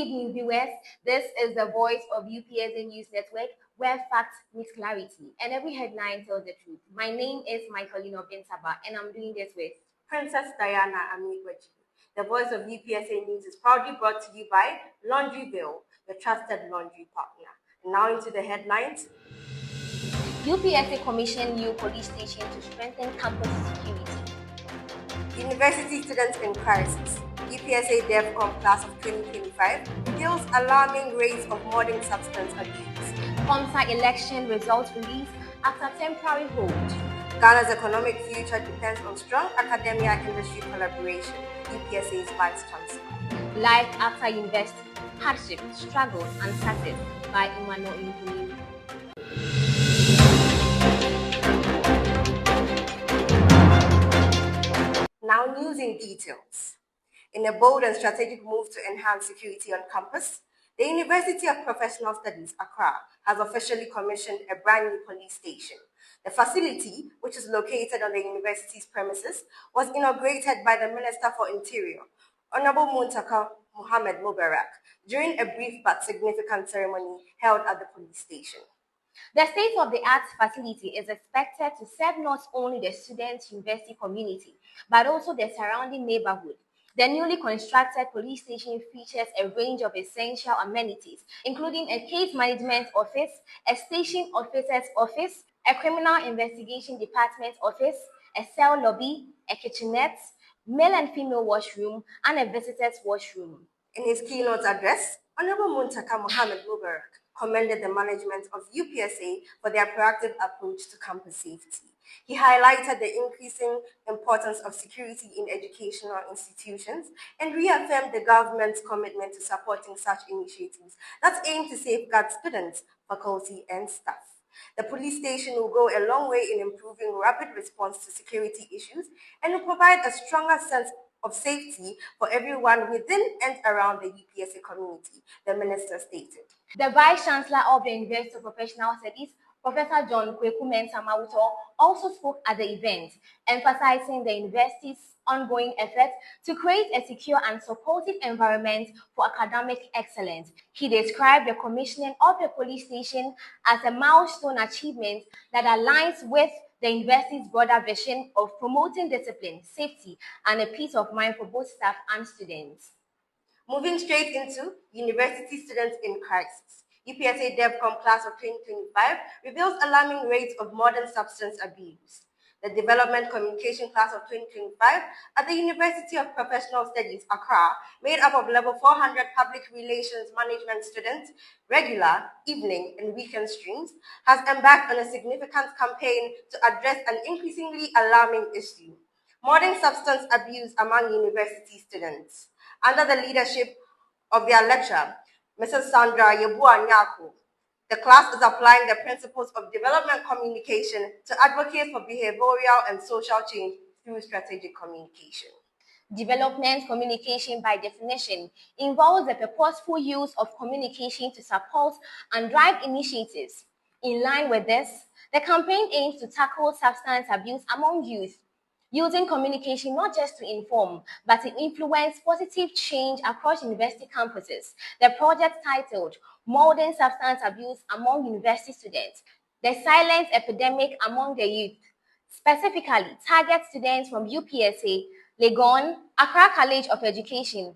evening, viewers. This is the voice of UPSA News Network, where facts meet clarity and every headline tells the truth. My name is Michaellina of Sabbah, and I'm doing this with Princess Diana Amigwaji. The voice of UPSA News is proudly brought to you by Laundryville, your trusted laundry partner. And now into the headlines. UPSA commissioned new police station to strengthen campus security. University students in crisis. UPSA DevCom class of 2025 reveals alarming rates of modern substance abuse. KMSA Election results released after temporary hold. Ghana's economic future depends on strong academia-industry collaboration, UPSA's Vice Chancellor. Life after university, hardship, struggles, and success by Emmanuel Nkuni. Now news in details. In a bold and strategic move to enhance security on campus, the University of Professional Studies, Accra, has officially commissioned a brand new police station. The facility, which is located on the university's premises, was inaugurated by the Minister for Interior, Honorable Muntaka Mohammed Mubarak, during a brief but significant ceremony held at the police station. The state-of-the-art facility is expected to serve not only the student university community, but also the surrounding neighborhood. The newly constructed police station features a range of essential amenities, including a case management office, a station officer's office, a criminal investigation department office, a cell lobby, a kitchenette, male and female washroom, and a visitor's washroom. In his keynote address, Honorable Muntaka Mohammed Mubarak commended the management of UPSA for their proactive approach to campus safety. He highlighted the increasing importance of security in educational institutions and reaffirmed the government's commitment to supporting such initiatives that aim to safeguard students, faculty, and staff. The police station will go a long way in improving rapid response to security issues and will provide a stronger sense of safety for everyone within and around the UPSA community, the minister stated. The Vice Chancellor of the University of Professional Studies, Professor John Kweku Mensah Mawuto, also spoke at the event, emphasizing the university's ongoing efforts to create a secure and supportive environment for academic excellence. He described the commissioning of the police station as a milestone achievement that aligns with the university's broader vision of promoting discipline, safety, and a peace of mind for both staff and students. Moving straight into university students in crisis. UPSA DevCom class of 2025 reveals alarming rates of modern substance abuse. The Development Communication class of 2025 at the University of Professional Studies, Accra, made up of level 400 public relations management students, regular, evening, and weekend streams, has embarked on a significant campaign to address an increasingly alarming issue: modern substance abuse among university students. Under the leadership of their lecturer, Mrs. Sandra Yeboah-Nyako, the class is applying the principles of development communication to advocate for behavioral and social change through strategic communication. Development communication, by definition, involves the purposeful use of communication to support and drive initiatives. In line with this, the campaign aims to tackle substance abuse among youth, using communication not just to inform, but to influence positive change across university campuses. The project, titled Modern Substance Abuse Among University Students, the Silent Epidemic Among the Youth, specifically targets students from UPSA, Legon, Accra College of Education,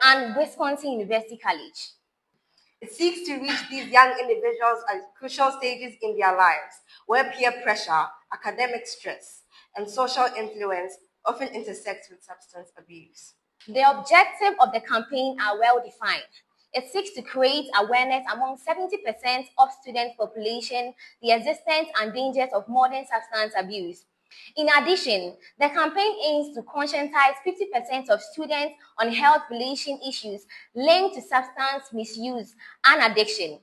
and Wisconsin University College. It seeks to reach these young individuals at crucial stages in their lives, where peer pressure, academic stress, and social influence often intersect with substance abuse. The objectives of the campaign are well defined. It seeks to create awareness among 70% of student population, the existence and dangers of modern substance abuse. In addition, the campaign aims to conscientize 50% of students on health-relation issues linked to substance misuse and addiction.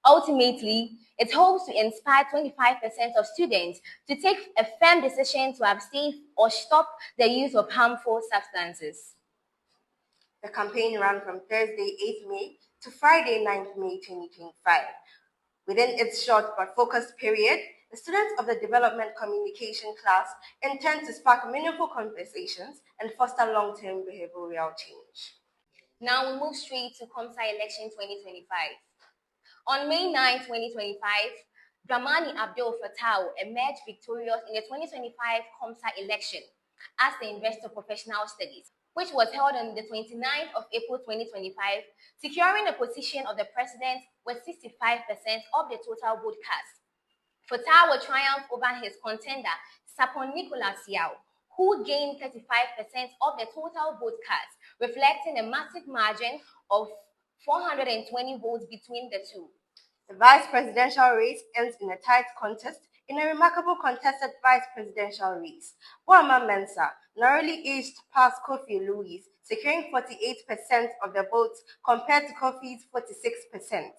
Ultimately, it hopes to inspire 25% of students to take a firm decision to abstain or stop the use of harmful substances. The campaign ran from Thursday, 8th May to Friday, 9th May 2025. Within its short but focused period, the students of the Development Communication class intend to spark meaningful conversations and foster long-term behavioral change. Now we move straight to KMSA Election 2025. On May 9, 2025, Dramani Abdul Fattah emerged victorious in the 2025 KMSA election as the Investor Professional Studies, which was held on the 29th of April 2025, securing the position of the president with 65% of the total vote cast. Fattah will triumph over his contender, Sapon Nicholas Yao, who gained 35% of the total vote cast, reflecting a massive margin of 420 votes between the two. The vice presidential race ends in a tight contest in a remarkable contested vice presidential race. Boama Mensah narrowly edged past Kofi Louise, securing 48% of the votes compared to Kofi's 46%.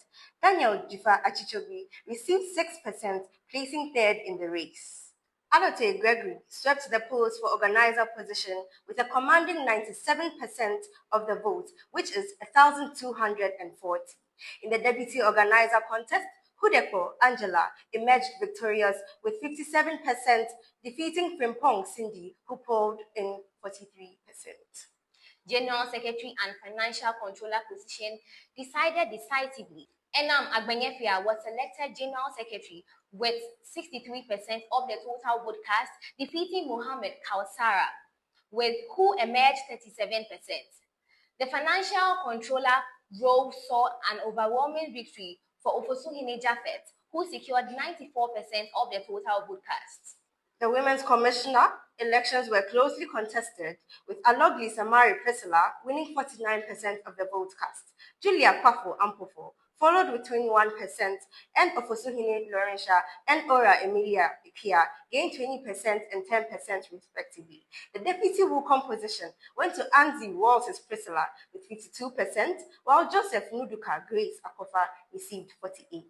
Daniel Jifa Achichobi received 6%, placing third in the race. Alote Gregory swept the polls for organizer position with a commanding 97% of the vote, which is 1,240. In the deputy organizer contest, Hudeko Angela emerged victorious with 57%, defeating Frimpong Cindy, who polled in 43%. General Secretary and Financial Controller position decided decisively. Enam Agbenyefia was selected General Secretary with 63% of the total vote cast, defeating Mohammed Kausara, who emerged 37%. The Financial Controller role saw an overwhelming victory for Ofosuhene Japheth, who secured 94% of the total vote cast. The Women's Commissioner elections were closely contested, with Alogli Samari Priscilla winning 49% of the vote cast. Julia Kwafo Ampofo followed with 21%, and Ofosuhene Laurentia and Ora Emilia Ipia gained 20% and 10% respectively. The deputy Wukong position went to Anzi Walters Priscilla with 52%, while Joseph Nuduka Grace Akofa received 48%.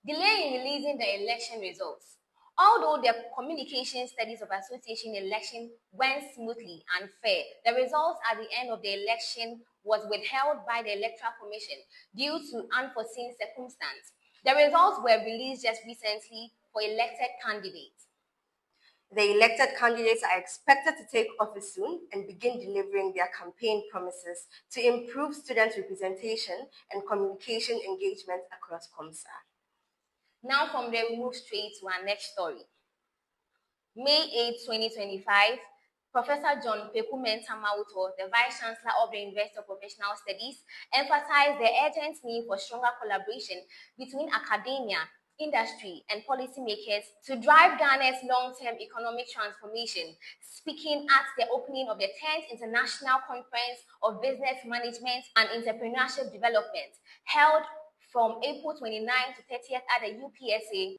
Delay in releasing the election results. Although the Communication Studies of Association election went smoothly and fair, the results at the end of the election was withheld by the Electoral Commission due to unforeseen circumstances. The results were released just recently for elected candidates. The elected candidates are expected to take office soon and begin delivering their campaign promises to improve student representation and communication engagement across KMSA. Now from there, we move straight to our next story. May 8, 2025, Professor John Pekumenta Mauto, the Vice Chancellor of the University of Professional Studies, emphasized the urgent need for stronger collaboration between academia, industry, and policymakers to drive Ghana's long-term economic transformation, speaking at the opening of the 10th International Conference of Business Management and Entrepreneurship Development, held from April 29 to 30th at the UPSA.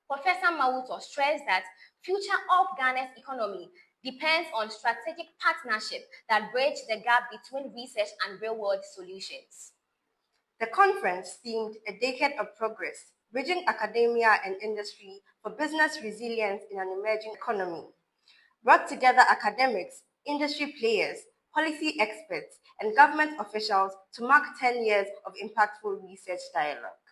Professor Mauto stressed that future of Ghana's economy depends on strategic partnership that bridge the gap between research and real-world solutions. The conference themed A Decade of Progress, Bridging Academia and Industry for Business Resilience in an Emerging Economy, brought together academics, industry players, policy experts, and government officials to mark 10 years of impactful research dialogue.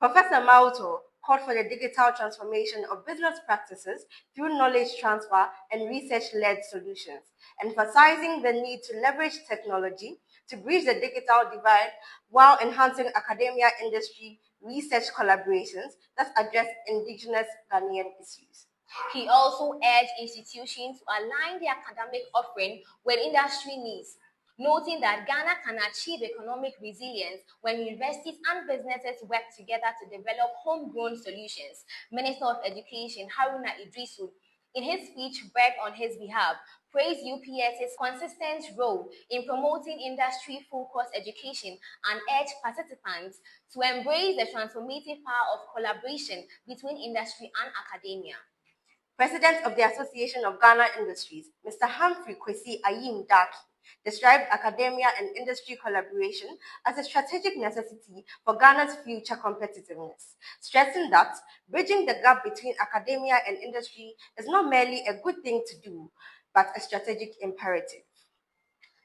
Professor Mauto called for the digital transformation of business practices through knowledge transfer and research-led solutions, emphasizing the need to leverage technology to bridge the digital divide while enhancing academia-industry research collaborations that address indigenous Ghanaian issues. He also urged institutions to align their academic offering with industry needs, noting that Ghana can achieve economic resilience when universities and businesses work together to develop homegrown solutions. Minister of Education Haruna Idrisu, in his speech read on his behalf, praised UPSA's consistent role in promoting industry-focused education and urged participants to embrace the transformative power of collaboration between industry and academia. President of the Association of Ghana Industries, Mr. Humphrey Kwesi Ayim Daki, described academia and industry collaboration as a strategic necessity for Ghana's future competitiveness, stressing that bridging the gap between academia and industry is not merely a good thing to do, but a strategic imperative.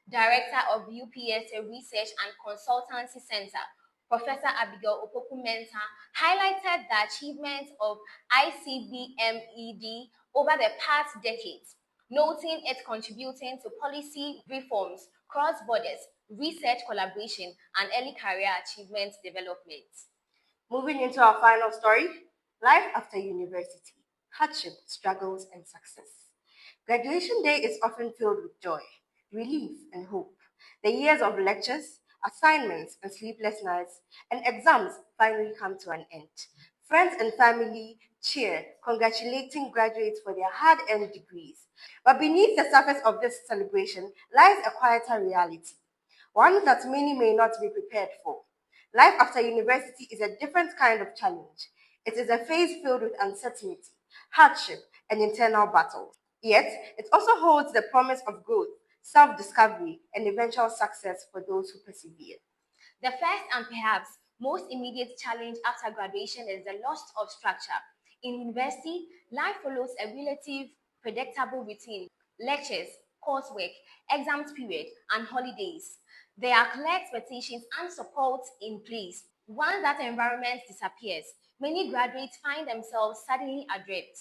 Director of UPSA Research and Consultancy Center, Professor Abigail Opoku-Mensah, highlighted the achievements of ICBMED over the past decades, noting it contributing to policy reforms, cross borders, research collaboration, and early career achievement development. Moving into our final story, life after university, hardship, struggles, and success. Graduation day is often filled with joy, relief, and hope. The years of lectures, assignments, and sleepless nights, and exams finally come to an end. Friends and family cheer, congratulating graduates for their hard earned degrees. But beneath the surface of this celebration lies a quieter reality, one that many may not be prepared for. Life after university is a different kind of challenge. It is a phase filled with uncertainty, hardship, and internal battle. Yet, it also holds the promise of growth, self discovery, and eventual success for those who persevere. The first and perhaps most immediate challenge after graduation is the loss of structure. In university, life follows a relative predictable routine: lectures, coursework, exams period, and holidays. There are clear expectations and support in place. Once that environment disappears, many graduates find themselves suddenly adrift.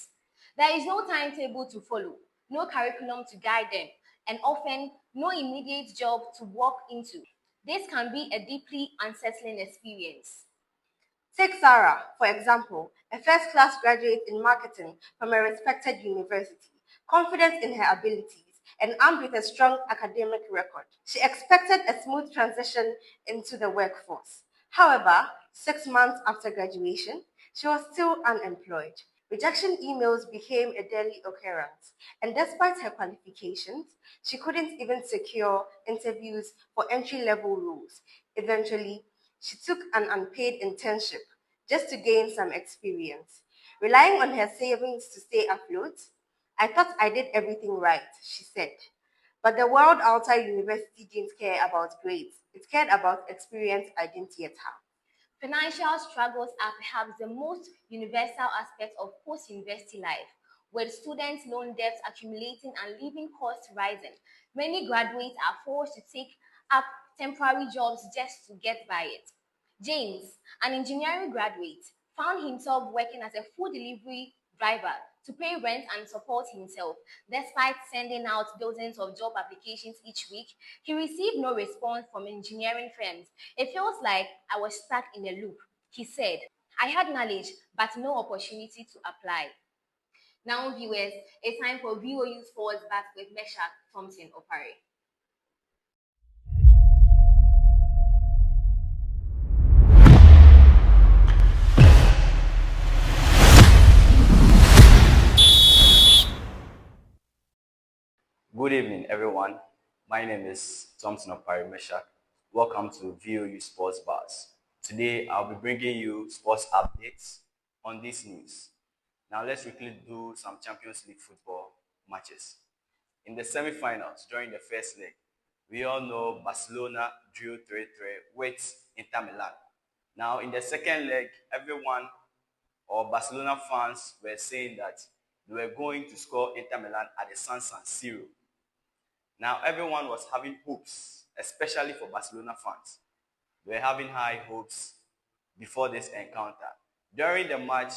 There is no timetable to follow, no curriculum to guide them, and often no immediate job to walk into. This can be a deeply unsettling experience. Take Sarah, for example, a first class graduate in marketing from a respected university, confident in her abilities and armed with a strong academic record. She expected a smooth transition into the workforce. However, 6 months after graduation, she was still unemployed. Rejection emails became a daily occurrence, and despite her qualifications, she couldn't even secure interviews for entry level roles. Eventually, she took an unpaid internship just to gain some experience. Relying on her savings to stay afloat, I thought I did everything right, she said. But the world outside university didn't care about grades. It cared about experience I didn't yet have. Financial struggles are perhaps the most universal aspect of post university life, with student loan debts accumulating and living costs rising. Many graduates are forced to take up temporary jobs just to get by it. James, an engineering graduate, found himself working as a food delivery driver to pay rent and support himself. Despite sending out dozens of job applications each week, he received no response from engineering firms. It feels like I was stuck in a loop, he said. I had knowledge, but no opportunity to apply. Now, viewers, it's time for VOU's Forwards Back with Meshach Thompson Opare. Good evening, everyone. My name is Thompson Opare Meshach. Welcome to VOU Sports Bars. Today, I'll be bringing you sports updates on this news. Now, let's quickly do some Champions League football matches. In the semi-finals, during the first leg, we all know Barcelona drew 3-3 with Inter Milan. Now, in the second leg, everyone or Barcelona fans were saying that they were going to score Inter Milan at the San Siro. Now, everyone was having hopes, especially for Barcelona fans. They were having high hopes before this encounter. During the match,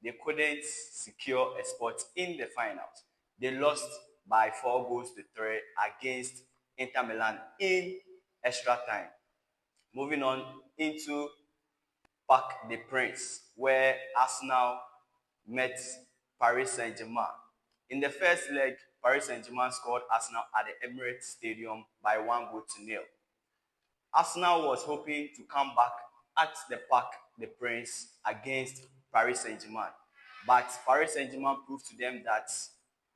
they couldn't secure a spot in the finals. They lost by 4-3 against Inter Milan in extra time. Moving on into Parc des Princes, where Arsenal met Paris Saint-Germain. In the first leg, Paris Saint-Germain scored Arsenal at the Emirates Stadium by 1-0. Arsenal was hoping to come back at the Parc des Princes against Paris Saint-Germain. But Paris Saint-Germain proved to them that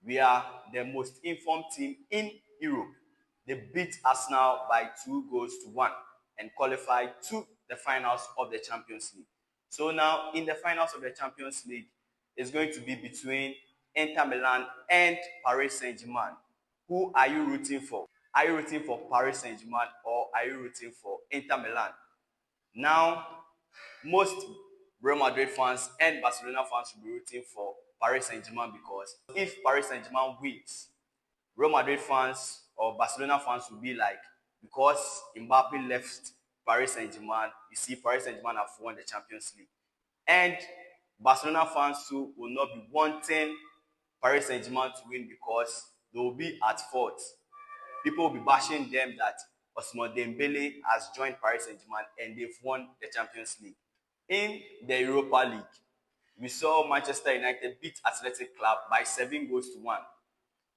we are the most informed team in Europe. They beat Arsenal by 2-1 and qualified to the finals of the Champions League. So now in the finals of the Champions League, it's going to be between Inter Milan and Paris Saint-Germain. Who are you rooting for? Are you rooting for Paris Saint-Germain or are you rooting for Inter Milan? Now, most Real Madrid fans and Barcelona fans will be rooting for Paris Saint-Germain because if Paris Saint-Germain wins, Real Madrid fans or Barcelona fans will be like, because Mbappe left Paris Saint-Germain, you see Paris Saint-Germain have won the Champions League. And Barcelona fans too will not be wanting Paris Saint-Germain to win because they will be at fault. people will be bashing them that Ousmane Dembele has joined Paris Saint-Germain and they've won the Champions League. In the Europa League, we saw Manchester United beat Athletic Club by 7-1.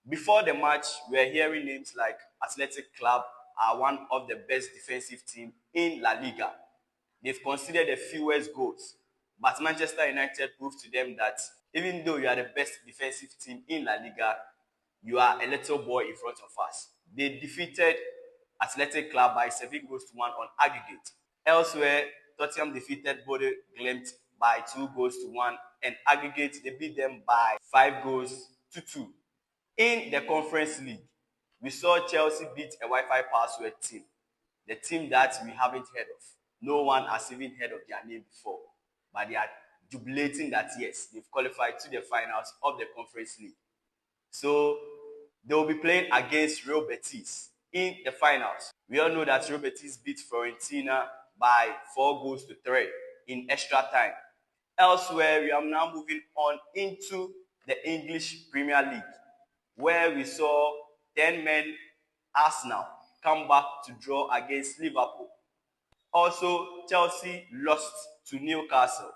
Before the match, we were hearing names like Athletic Club are one of the best defensive teams in La Liga. They've conceded the fewest goals, but Manchester United proved to them that even though you are the best defensive team in La Liga, you are a little boy in front of us. They defeated Athletic Club by 7-1 on aggregate. Elsewhere, Tottenham defeated Bode Glimt by 2-1, and aggregate they beat them by 5-2. In the Conference League, we saw Chelsea beat a Wi-Fi password team, the team that we haven't heard of. No one has even heard of their name before, but they are jubilating that yes, they've qualified to the finals of the Conference League. So they will be playing against Real Betis in the finals. We all know that Real Betis beat Fiorentina by 4-3 in extra time. Elsewhere, we are now moving on into the English Premier League, where we saw 10-men Arsenal come back to draw against Liverpool. Also, Chelsea lost to Newcastle.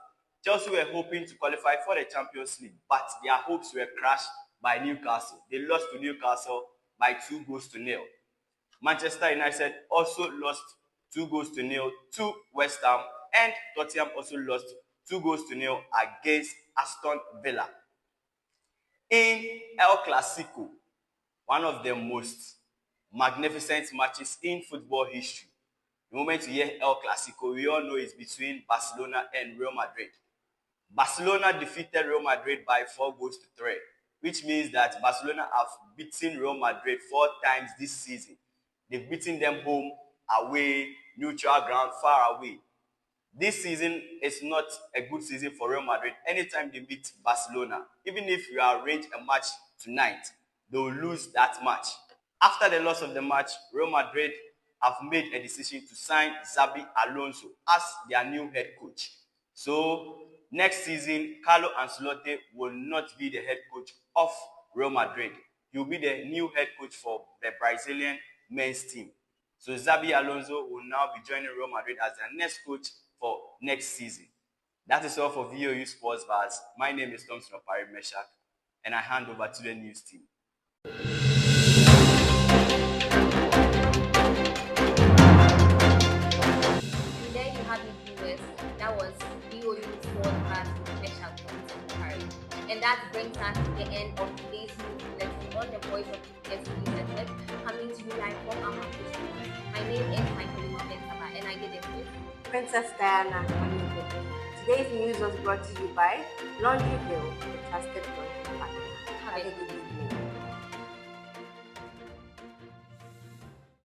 Chelsea were hoping to qualify for the Champions League, but their hopes were crushed by Newcastle. They lost to Newcastle by 2-0. Manchester United also lost 2-0 to West Ham, and Tottenham also lost 2-0 against Aston Villa. In El Clasico, one of the most magnificent matches in football history, the moment you hear El Clasico, we all know it's between Barcelona and Real Madrid. Barcelona defeated Real Madrid by 4-3, which means that Barcelona have beaten Real Madrid 4 times this season. They've beaten them home, away, neutral ground, far away. This season is not a good season for Real Madrid. Anytime they beat Barcelona, even if you arrange a match tonight, they will lose that match. After the loss of the match, Real Madrid have made a decision to sign Xabi Alonso as their new head coach. So next season, Carlo Ancelotti will not be the head coach of Real Madrid. He will be the new head coach for the Brazilian men's team. So Xabi Alonso will now be joining Real Madrid as their next coach for next season. That is all for VOU Sports Bars. My name is Thompson Opari Meshach, and I hand over to the news team. And there you have it, viewers. That was VOU Sports Bars with Meshach Thompson Opari. And that brings us to the end of today's news bulletin on the Voice of UPSA Network, coming to you live from our studio. My name is Michaellina and Sabbah, and I get it with Princess Diana. Today's news was brought to you by Laundryville, the trusted laundry partner.